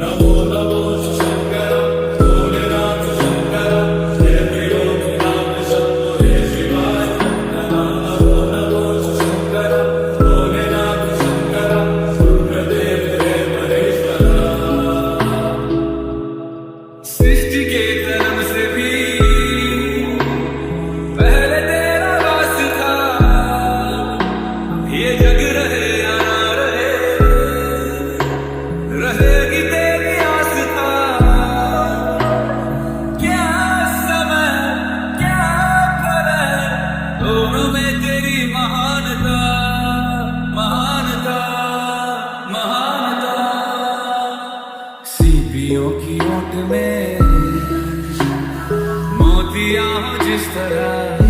नमो नमो शंकर भोलेनाथ शंकर जय प्रियो राम शंभो हे शिवाय नमो नमो शंकर भोलेनाथ शंकर रुद्रदेव हे महेश्वर। सृष्टि के धर्म से भी पहले तेरा वास था, ये जग रहे या ना रहे, रहेगी तेरी आस्था। क्या समय क्या प्रलय, दोनों में तेरी महानता महानता महानता। सीपियों की ओट में मोतियां हो जिस तरह,